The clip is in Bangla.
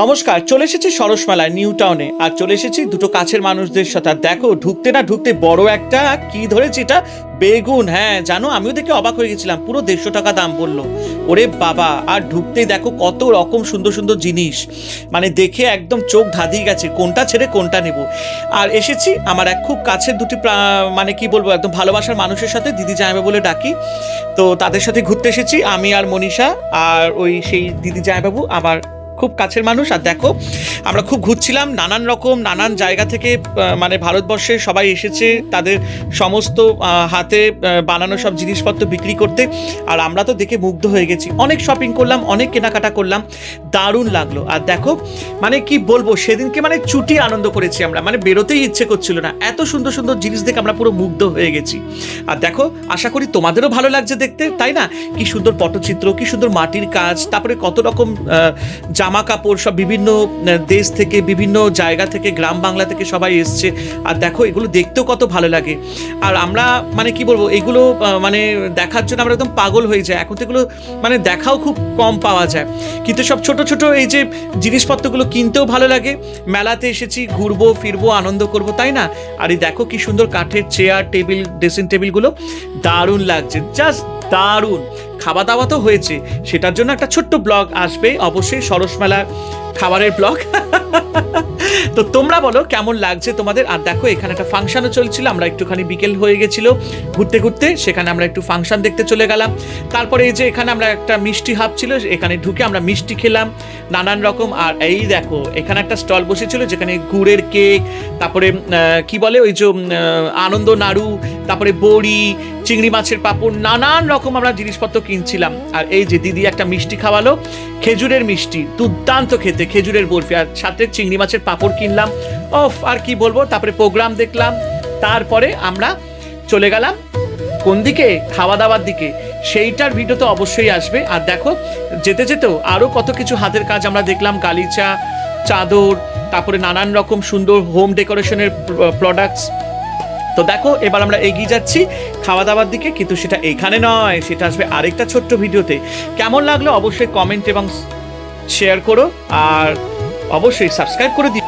নমস্কার, চলে এসেছি সরস মেলায় নিউ টাউনে। আর চলে এসেছি দুটো কাছের মানুষদের সাথে। আর দেখো, ঢুকতে না ঢুকতে বড় একটা কি ধরেছি, এটা বেগুন। হ্যাঁ জানো, আমিও দেখে অবাক হয়ে গেছিলাম, পুরো 150 টাকা দাম বললো। ওরে বাবা! আর ঢুকতেই দেখো কত রকম সুন্দর সুন্দর জিনিস, মানে দেখে একদম চোখ ধাঁধিয়ে গেছে, কোনটা ছেড়ে কোনটা নেব। আর এসেছি আমার এক খুব কাছের দুটি মানে কি বলবো, একদম ভালোবাসার মানুষের সাথে, দিদি জামাইবা বলে ডাকি। তো তাদের সাথে ঘুরতে এসেছি আমি আর মনীষা, আর ওই সেই দিদি জামাইবাবু আমার খুব কাছের মানুষ। আর দেখো, আমরা খুব ঘুরছিলাম, নানান জায়গা থেকে, মানে ভারতবর্ষে সবাই এসেছে তাদের সমস্ত হাতে বানানো সব জিনিসপত্র বিক্রি করতে। আর আমরা তো দেখে মুগ্ধ হয়ে গেছি, অনেক শপিং করলাম, অনেক কেনাকাটা করলাম, দারুণ লাগলো। আর দেখো, মানে কি বলবো, সেদিনকে মানে চুটি আনন্দ করেছি আমরা, মানে বেরোতেই ইচ্ছে করছিল না, এত সুন্দর সুন্দর জিনিস দেখে আমরা পুরো মুগ্ধ হয়ে গেছি। আর দেখো, আশা করি তোমাদেরও ভালো লাগছে দেখতে, তাই না? কি সুন্দর পটচিত্র, কি সুন্দর মাটির কাজ, তারপরে কত রকম জামা কাপড়, সব বিভিন্ন দেশ থেকে, বিভিন্ন জায়গা থেকে, গ্রাম বাংলা থেকে সবাই এসছে। আর দেখো, এগুলো দেখতেও কত ভালো লাগে। আর আমরা মানে কি বলবো, এগুলো মানে দেখার জন্য আমরা একদম পাগল হয়ে যাই। এখন তো এগুলো মানে দেখাও খুব কম পাওয়া যায়, কিন্তু সব ছোট ছোট এই যে জিনিসপত্রগুলো কিনতেও ভালো লাগে। মেলাতে এসেছি, ঘুরবো ফিরবো, আনন্দ করবো, তাই না? আর এই দেখো কি সুন্দর কাঠের চেয়ার, টেবিল, ড্রেসিং টেবিলগুলো দারুণ লাগছে, জাস্ট দারুণ। খাওয়া দাওয়া তো হয়েছে, সেটার জন্য একটা ছোট্ট ব্লগ আসবে অবশ্যই, সরস মেলার খাবারের ব্লগ। তো তোমরা বলো কেমন লাগছে তোমাদের। আর দেখো, এখানে একটা ফাংশনও চলছিল, আমরা একটুখানি বিকেল হয়ে গেছিল ঘুরতে ঘুরতে, সেখানে আমরা একটু ফাংশন দেখতে চলে গেলাম। তারপরে এই যে এখানে আমরা একটা মিষ্টি হাব ছিল, এখানে ঢুকে আমরা মিষ্টি খেলাম নানান রকম। আর এই দেখো, এখানে একটা স্টল বসেছিল যেখানে গুড়ের কেক, তারপরে কি বলে ওই যে আনন্দ নাড়ু, তারপরে বড়ি, চিংড়ি মাছের পাঁপড়, নানান রকম আমরা জিনিসপত্র কিনছিলাম। আর এই যে দিদি একটা মিষ্টি খাওয়ালো, খেজুরের মিষ্টি, দুর্দান্ত খেতে, খেজুরের বরফি, আর সাথে চিংড়ি মাছের পাঁপড় কিনলাম। ওফ, আর কি বলবো। তারপরে প্রোগ্রাম দেখলাম, তারপরে আমরা চলে গেলাম কোন দিকে, খাওয়া দাওয়ার দিকে, সেইটার ভিডিও তো অবশ্যই আসবে। আর দেখো, যেতে যেতেও আরও কত কিছু হাতের কাজ আমরা দেখলাম, গালিচা, চাদর, তারপরে নানান রকম সুন্দর হোম ডেকোরেশনের প্রোডাক্টস। তো দেখো, এবার আমরা এগিয়ে যাচ্ছি খাওয়া দাওয়ার দিকে, কিন্তু সেটা এখানে নয়, সেটা আসবে আরেকটা ছোট্ট ভিডিওতে। কেমন লাগলো অবশ্যই কমেন্ট এবং শেয়ার করো, আর অবশ্যই সাবস্ক্রাইব করে দিও।